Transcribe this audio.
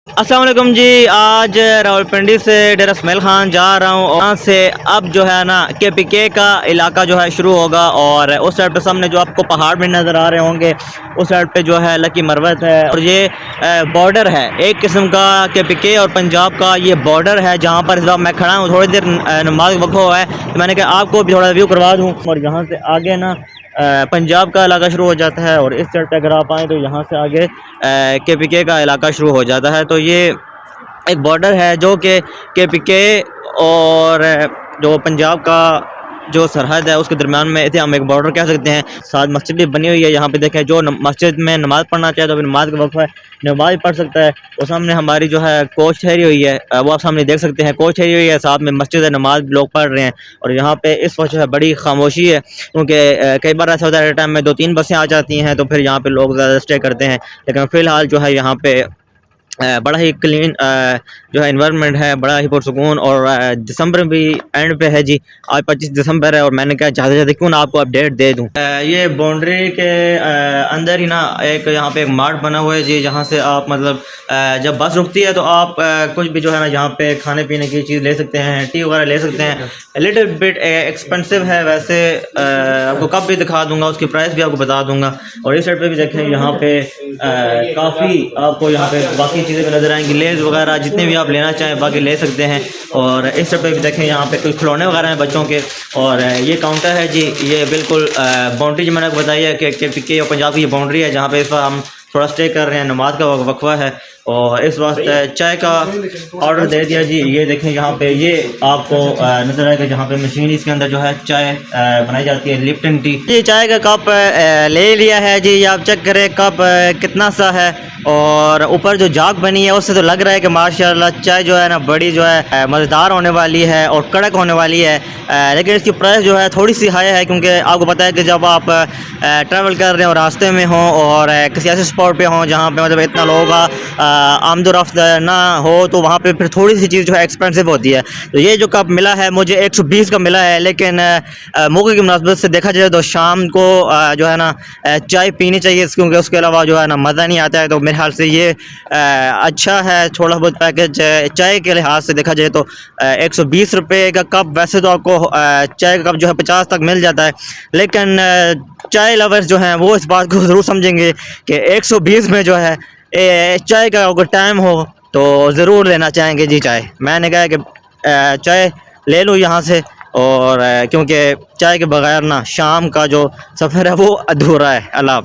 अस्सलाम वालेकुम जी। आज रावलपिंडी से डेरा इसमाइल खान जा रहा हूँ और वहाँ से अब जो है ना KPK का इलाका जो है शुरू होगा और उस साइड पे सामने जो आपको पहाड़ भी नज़र आ रहे होंगे उस साइड पे जो है लकी मरवत है और ये बॉर्डर है एक किस्म का KPK और पंजाब का ये बॉर्डर है जहाँ पर इस वक्त मैं खड़ा हूँ। थोड़ी देर नमाज वक्त हुआ है तो मैंने कहा आपको भी थोड़ा व्यू करवा दूँ। और यहाँ से आगे ना पंजाब का इलाका शुरू हो जाता है और इस साइड पे अगर आप आएँ तो यहाँ से आगे KPK का इलाका शुरू हो जाता है। तो ये एक बॉर्डर है जो कि KPK और जो पंजाब का जो सरहद है उसके दरमियान में इसे हम एक बॉर्डर कह सकते हैं। साथ मस्जिद भी बनी हुई है। यहाँ पे देखें जो मस्जिद में नमाज़ पढ़ना चाहे तो अभी नमाज का वक्त है नमाज पढ़ सकता है। और सामने हमारी जो है कोच ठहरी हुई है वो आप सामने देख सकते हैं। कोच ठहरी हुई है साथ में मस्जिद है नमाज लोग पढ़ रहे हैं और यहाँ पे इस वक्त जो है बड़ी खामोशी है क्योंकि कई बार ऐसा होता है टाइम में 2-3 बसें आ जाती हैं तो फिर यहाँ पे लोग ज़्यादा स्टे करते हैं। लेकिन फ़िलहाल जो है यहाँ पे बड़ा ही क्लीन जो है इन्वायरमेंट है, बड़ा ही पुरसुकून। और दिसंबर भी एंड पे है जी, आज 25 दिसंबर है और मैंने कहा ज़्यादा से ज़्यादा क्यों ना आपको अपडेट दे दूं। ये बाउंड्री के अंदर ही ना एक यहाँ पे एक मार्ट बना हुआ है जी, जहाँ से आप मतलब जब बस रुकती है तो आप कुछ भी जो है ना यहाँ पे खाने पीने की चीज़ ले सकते हैं, टी वगैरह ले सकते हैं। लिटिल बिट एक्सपेंसिव है वैसे, आपको कब भी दिखा दूंगा, उसकी प्राइस भी आपको बता दूंगा। और इस साइड पे भी देखें यहाँ पे काफ़ी आपको यहाँ पे बाकी चीज़ें भी नज़र आएंगी, लेज वगैरह जितने भी आप लेना चाहें बाकी ले सकते हैं। और इस तरफ पे भी देखें यहाँ पे कुछ खिलौने वगैरह हैं बच्चों के। और ये काउंटर है जी, ये बिल्कुल बाउंड्री जो मैंने आपको बताई है कि KPK और पंजाब की ये बाउंड्री है जहाँ पे इस पर हम थोड़ा स्टे कर रहे हैं, नमाज का वक्फा है। और इस वास्ते चाय का ऑर्डर दे दिया जी। ये देखें यहाँ पे ये आपको नज़र आएगा जहाँ पे मशीन इसके अंदर जो है चाय बनाई जाती है, लिप्टन टी। ये चाय का कप ले लिया है जी, आप चेक करें कप कितना सा है। और ऊपर जो जाग बनी है उससे तो लग रहा है कि माशाल्लाह चाय जो है ना बड़ी जो है मज़ेदार होने वाली है और कड़क होने वाली है। लेकिन इसकी प्राइस जो है थोड़ी सी हाई है क्योंकि आपको पता है कि जब आप ट्रैवल कर रहे हो रास्ते में हों और किसी ऐसे स्पॉट पे हों जहाँ पे मतलब इतना लोगों का आमदोरफ्त ना हो तो वहाँ पे फिर थोड़ी सी चीज़ जो है एक्सपेंसिव होती है। तो ये जो कप मिला है मुझे 120 का मिला है, लेकिन मौके की मुनासबत से देखा जाए तो शाम को जो है ना चाय पीनी चाहिए क्योंकि उसके अलावा जो है ना मज़ा नहीं आता है। तो मेरे ख्याल से ये अच्छा है, थोड़ा बहुत पैकेज चाय के लिहाज से देखा जाए तो 120 रुपये का कप। वैसे तो आपको चाय का कप जो है 50 तक मिल जाता है, लेकिन चाय लवर्स जो हैं वो इस बात को ज़रूर समझेंगे कि 120 में जो है चाय का अगर टाइम हो तो ज़रूर लेना चाहेंगे जी चाय। मैंने कहा कि चाय ले लूँ यहाँ से, और क्योंकि चाय के बगैर ना शाम का जो सफ़र है वो अधूरा है। अल्लाह।